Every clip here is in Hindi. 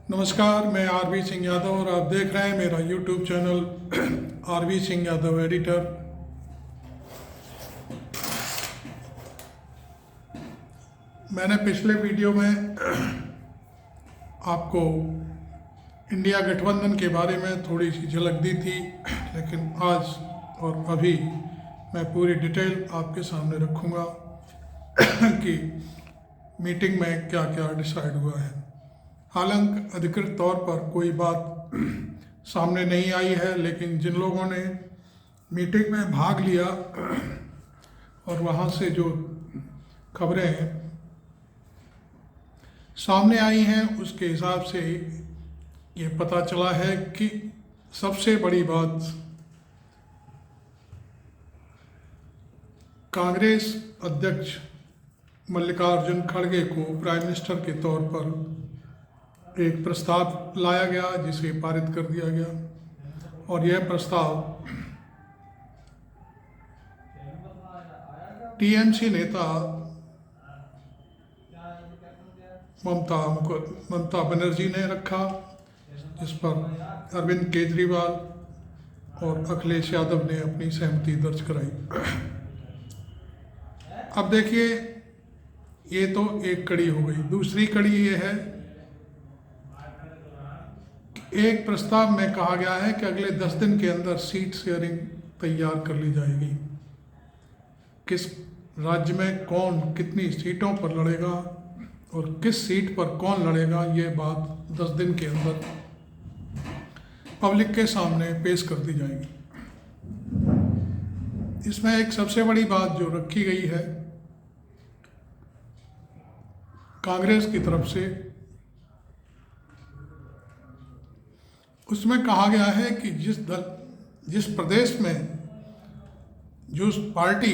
नमस्कार, मैं आरवी सिंह यादव और आप देख रहे हैं मेरा YouTube channel R V Singh Yadav editor. मैंने पिछले वीडियो में आपको इंडिया गठबंधन के बारे में थोड़ी सी झलक दी थी, लेकिन आज और अभी मैं पूरी डिटेल आपके सामने रखूँगा कि मीटिंग में क्या क्या डिसाइड हुआ है। हालांकि अधिकृत तौर पर कोई बात सामने नहीं आई है, लेकिन जिन लोगों ने मीटिंग में भाग लिया और वहाँ से जो खबरें सामने आई हैं उसके हिसाब से ये पता चला है कि सबसे बड़ी बात कांग्रेस अध्यक्ष मल्लिकार्जुन खड़गे को प्राइम मिनिस्टर के तौर पर एक प्रस्ताव लाया गया जिसे पारित कर दिया गया, और यह प्रस्ताव टीएमसी नेता ममता बनर्जी ने रखा, जिस पर अरविंद केजरीवाल और अखिलेश यादव ने अपनी सहमति दर्ज कराई। अब देखिए, ये तो एक कड़ी हो गई। दूसरी कड़ी ये है, एक प्रस्ताव में कहा गया है कि अगले 10 दिन के अंदर सीट शेयरिंग तैयार कर ली जाएगी। किस राज्य में कौन कितनी सीटों पर लड़ेगा और किस सीट पर कौन लड़ेगा, ये बात 10 दिन के अंदर पब्लिक के सामने पेश कर दी जाएगी। इसमें एक सबसे बड़ी बात जो रखी गई है कांग्रेस की तरफ से, उसमें कहा गया है कि जिस प्रदेश में जो पार्टी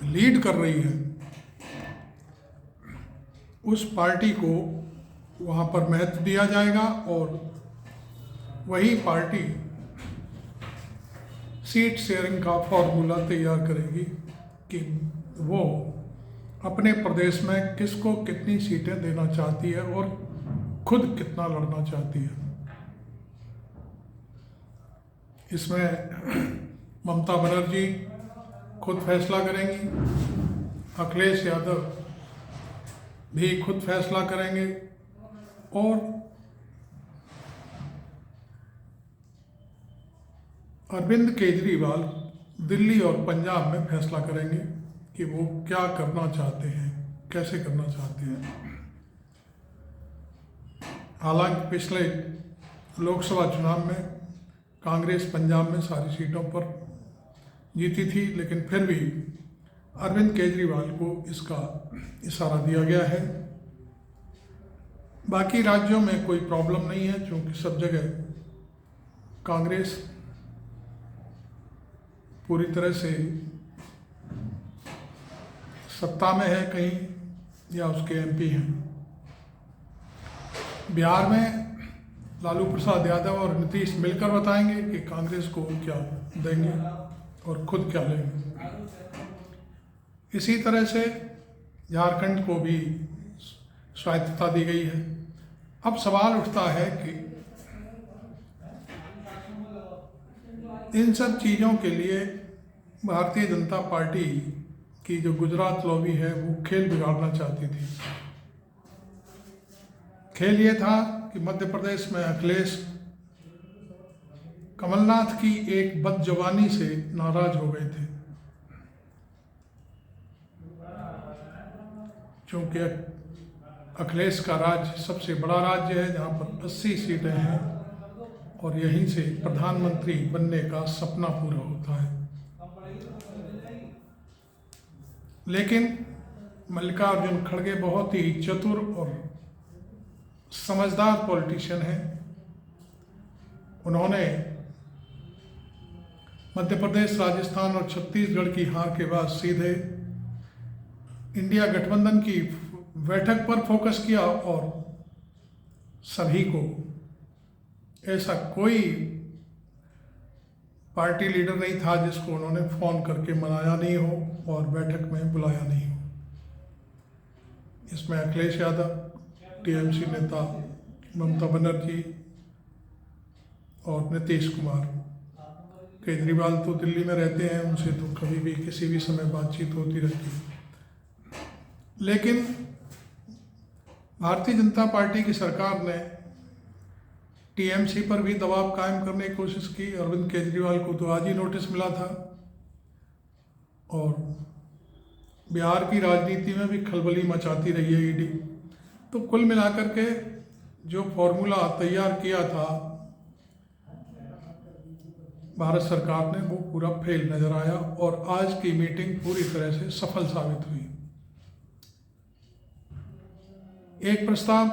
लीड कर रही है उस पार्टी को वहाँ पर महत्व दिया जाएगा और वही पार्टी सीट शेयरिंग का फॉर्मूला तैयार करेगी कि वो अपने प्रदेश में किसको कितनी सीटें देना चाहती है और खुद कितना लड़ना चाहती है। इसमें ममता बनर्जी खुद फैसला करेंगी, अखिलेश यादव भी खुद फैसला करेंगे और अरविंद केजरीवाल दिल्ली और पंजाब में फैसला करेंगे कि वो क्या करना चाहते हैं, कैसे करना चाहते हैं। हालांकि पिछले लोकसभा चुनाव में कांग्रेस पंजाब में सारी सीटों पर जीती थी, लेकिन फिर भी अरविंद केजरीवाल को इसका इशारा दिया गया है। बाकी राज्यों में कोई प्रॉब्लम नहीं है, क्योंकि सब जगह कांग्रेस पूरी तरह से सत्ता में है कहीं या उसके एमपी हैं। बिहार में लालू प्रसाद यादव और नीतीश मिलकर बताएंगे कि कांग्रेस को क्या देंगे और खुद क्या लेंगे। इसी तरह से झारखंड को भी स्वायत्तता दी गई है। अब सवाल उठता है कि इन सब चीज़ों के लिए भारतीय जनता पार्टी की जो गुजरात लॉबी है वो खेल बिगाड़ना चाहती थी। खेल ये था कि मध्य प्रदेश में अखिलेश कमलनाथ की एक बदजुबानी से नाराज हो गए थे, क्योंकि अखिलेश का राज्य सबसे बड़ा राज्य है जहां पर 80 सीटें हैं और यहीं से प्रधानमंत्री बनने का सपना पूरा होता है। लेकिन मल्लिकार्जुन खड़गे बहुत ही चतुर और समझदार पॉलिटिशियन हैं। उन्होंने मध्य प्रदेश, राजस्थान और छत्तीसगढ़ की हार के बाद सीधे इंडिया गठबंधन की बैठक पर फोकस किया और सभी को, ऐसा कोई पार्टी लीडर नहीं था जिसको उन्होंने फ़ोन करके मनाया नहीं हो और बैठक में बुलाया नहीं हो। इसमें अखिलेश यादव, टीएमसी नेता ममता बनर्जी और नीतीश कुमार। केजरीवाल तो दिल्ली में रहते हैं, उनसे तो कभी भी किसी भी समय बातचीत होती रहती है। लेकिन भारतीय जनता पार्टी की सरकार ने टीएमसी पर भी दबाव कायम करने की कोशिश की। अरविंद केजरीवाल को तो आज ही नोटिस मिला था और बिहार की राजनीति में भी खलबली मचाती रही है ईडी। तो कुल मिलाकर के जो फॉर्मूला तैयार किया था भारत सरकार ने, वो पूरा फेल नजर आया और आज की मीटिंग पूरी तरह से सफल साबित हुई। एक प्रस्ताव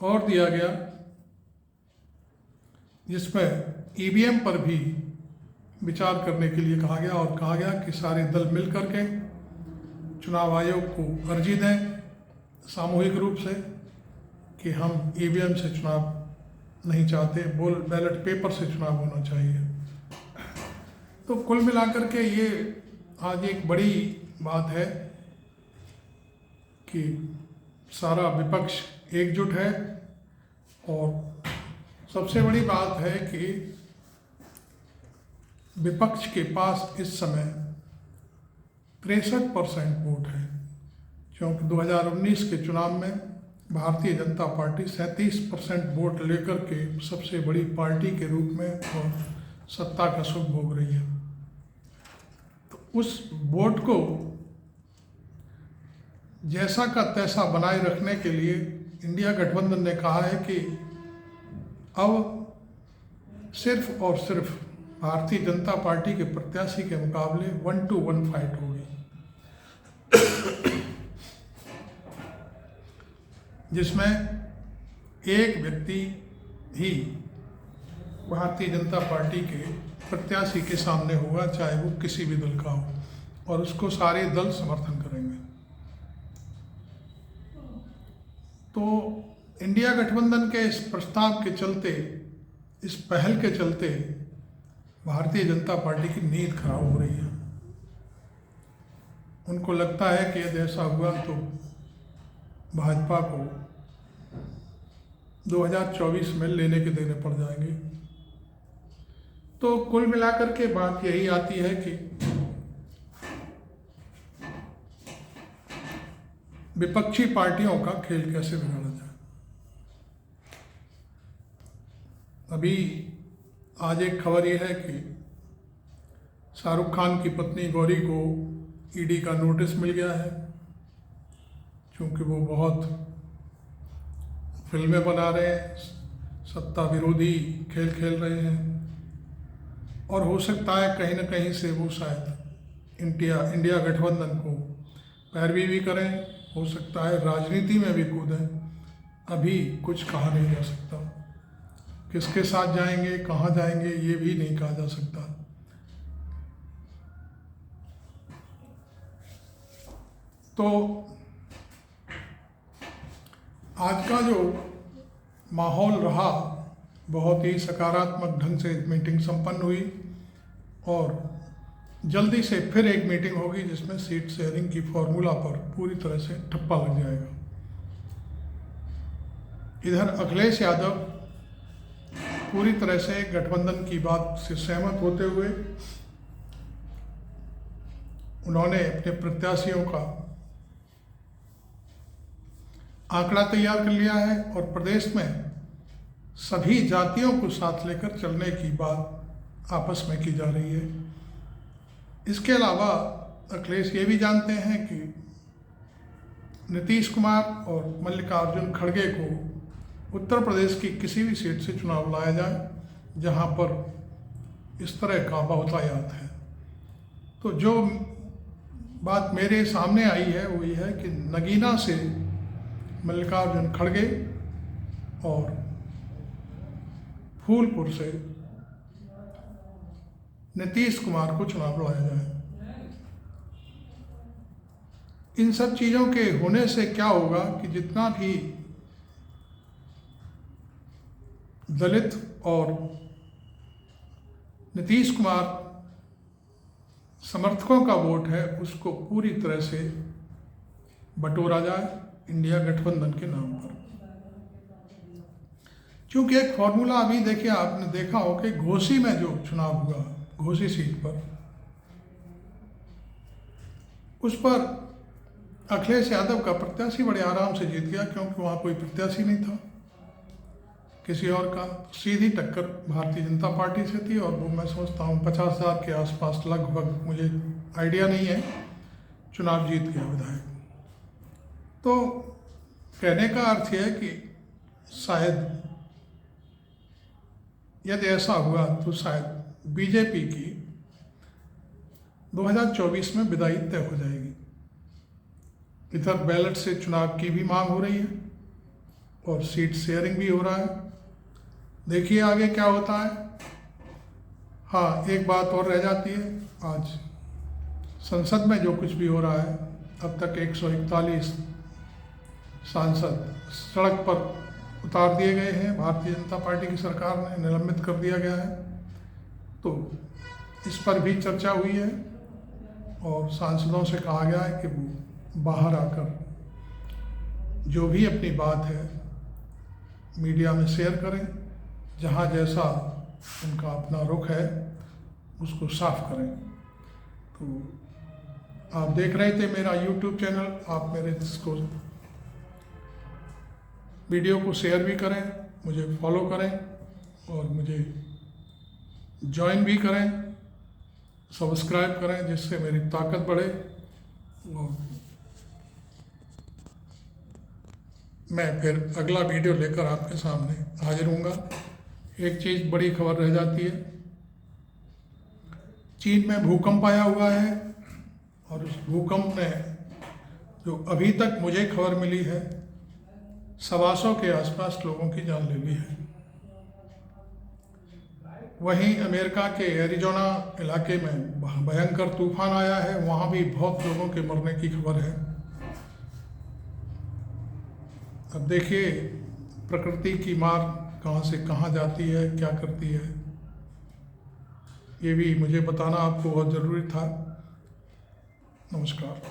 और दिया गया जिसमें ईवीएम पर भी विचार करने के लिए कहा गया और कहा गया कि सारे दल मिलकर के चुनाव आयोग को अर्जी दें सामूहिक रूप से कि हम ईवीएम से चुनाव नहीं चाहते, बैलेट पेपर से चुनाव होना चाहिए। तो कुल मिलाकर के ये आज एक बड़ी बात है कि सारा विपक्ष एकजुट है और सबसे बड़ी बात है कि विपक्ष के पास इस समय 63% वोट है, क्योंकि 2019 के चुनाव में भारतीय जनता पार्टी 37% वोट लेकर के सबसे बड़ी पार्टी के रूप में और सत्ता का सुख भोग रही है। तो उस वोट को जैसा का तैसा बनाए रखने के लिए इंडिया गठबंधन ने कहा है कि अब सिर्फ और सिर्फ भारतीय जनता पार्टी के प्रत्याशी के मुकाबले 1-to-1 फाइट होगी, जिसमें एक व्यक्ति ही भारतीय जनता पार्टी के प्रत्याशी के सामने होगा, चाहे वो किसी भी दल का हो, और उसको सारे दल समर्थन करेंगे। तो इंडिया गठबंधन के इस प्रस्ताव के चलते, इस पहल के चलते भारतीय जनता पार्टी की नींद खराब हो रही है। उनको लगता है कि यदि ऐसा हुआ तो भाजपा को 2024 में लेने के देने पड़ जाएंगे। तो कुल मिलाकर के बात यही आती है कि विपक्षी पार्टियों का खेल कैसे बिगाड़ा जाए। अभी आज एक खबर यह है कि शाहरुख खान की पत्नी गौरी को ईडी का नोटिस मिल गया है, क्योंकि वो बहुत फिल्में बना रहे हैं, सत्ता विरोधी खेल खेल रहे हैं, और हो सकता है कहीं ना कहीं से वो शायद इंडिया गठबंधन को पैरवी भी करें, हो सकता है राजनीति में भी कूदें। अभी कुछ कहा नहीं जा सकता, किसके साथ जाएंगे, कहाँ जाएंगे, ये भी नहीं कहा जा सकता। तो आज का जो माहौल रहा, बहुत ही सकारात्मक ढंग से मीटिंग संपन्न हुई और जल्दी से फिर एक मीटिंग होगी जिसमें सीट शेयरिंग की फॉर्मूला पर पूरी तरह से ठप्पा लग जाएगा। इधर अखिलेश यादव पूरी तरह से गठबंधन की बात से सहमत होते हुए उन्होंने अपने प्रत्याशियों का आंकड़ा तैयार कर लिया है और प्रदेश में सभी जातियों को साथ लेकर चलने की बात आपस में की जा रही है। इसके अलावा अखिलेश ये भी जानते हैं कि नीतीश कुमार और मल्लिकार्जुन खड़गे को उत्तर प्रदेश की किसी भी सीट से चुनाव लाया जाए जहां पर इस तरह का बहुतायात है। तो जो बात मेरे सामने आई है वो ये है कि नगीना से मल्लिकार्जुन खड़गे और फूलपुर से नीतीश कुमार को चुनाव लड़ाया जाए। इन सब चीज़ों के होने से क्या होगा कि जितना भी दलित और नीतीश कुमार समर्थकों का वोट है उसको पूरी तरह से बटोरा जाए इंडिया गठबंधन के नाम पर। क्योंकि एक फॉर्मूला अभी देखिए, आपने देखा हो कि घोसी में जो चुनाव हुआ, घोसी सीट पर, उस पर अखिलेश यादव का प्रत्याशी बड़े आराम से जीत गया, क्योंकि वहाँ कोई प्रत्याशी नहीं था किसी और का। सीधी टक्कर भारतीय जनता पार्टी से थी, और वो मैं सोचता हूँ 50,000 के आसपास लगभग, मुझे आइडिया नहीं है, चुनाव जीत गया विधायक। तो कहने का अर्थ यह है कि शायद यदि ऐसा हुआ तो शायद बीजेपी की 2024 में विदाई तय हो जाएगी। इधर बैलेट से चुनाव की भी मांग हो रही है और सीट शेयरिंग भी हो रहा है। देखिए आगे क्या होता है। हाँ, एक बात और रह जाती है, आज संसद में जो कुछ भी हो रहा है, अब तक 141 सांसद सड़क पर उतार दिए गए हैं, भारतीय जनता पार्टी की सरकार ने निलंबित कर दिया गया है। तो इस पर भी चर्चा हुई है और सांसदों से कहा गया है कि वो बाहर आकर जो भी अपनी बात है मीडिया में शेयर करें, जहाँ जैसा उनका अपना रुख है उसको साफ करें। तो आप देख रहे थे मेरा YouTube चैनल, आप मेरे इसको वीडियो को शेयर भी करें, मुझे फॉलो करें और मुझे ज्वाइन भी करें, सब्सक्राइब करें, जिससे मेरी ताकत बढ़े और मैं फिर अगला वीडियो लेकर आपके सामने हाजिर हूँगा। एक चीज़ बड़ी खबर रह जाती है, चीन में भूकंप आया हुआ है और उस भूकंप ने, जो अभी तक मुझे खबर मिली है, 125 के आसपास लोगों की जान ले ली है। वहीं अमेरिका के एरिजोना इलाके में भयंकर तूफान आया है, वहाँ भी बहुत लोगों के मरने की खबर है। अब देखिए प्रकृति की मार कहाँ से कहाँ जाती है, क्या करती है, ये भी मुझे बताना आपको बहुत ज़रूरी था। नमस्कार।